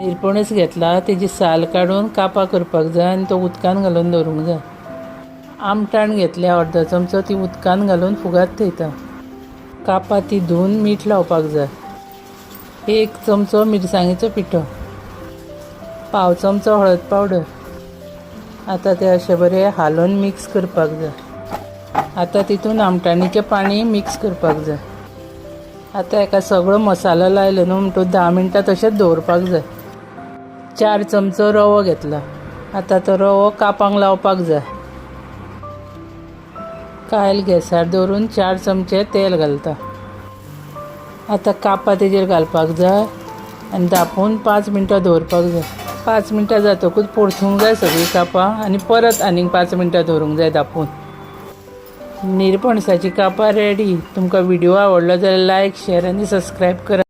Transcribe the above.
निरपणस घेतला, तेजी साल काढून कापां करपाक जाय आनी तो उदकान घालून दवरूंक जाय. आमटाण घेतलें अर्दो चमचो, ती उदकान घालून फुगात थेयता. कापां ती धुवन मीठ लावपाक जाय. 1 चमचो मिरसांगेचो पिठो, पाव चमचो हळद पावडर. आतां ते अशें बरें हालोवन मिक्स करपाक जाय. आतां तितून आमटाणीचें पाणी मिक्स करपाक जाय. आतां हेका सगळो मसालो लायलो न्हू म्हणटूच 10 मिनटां तशेंच दवरपाक जाय. 4 चमचो रवो घेतला. आतां तो रवो कापांक लावपाक जाय. कायल गॅसार दवरून 4 चमचे तेल घालता. आतां कापां तेजेर घालपाक जाय आनी धापून 5 मिनटां दवरपाक जाय. 5 मिनटां जातकूच परतूंक जाय सगळीं कापां आनी परत आनीक 5 मिनटां दवरूंक जाय धापून. निरपणसाची कापां रेडी. तुमकां व्हिडिओ आवडलो जाल्यार लायक, शेअर आनी सबस्क्रायब करा.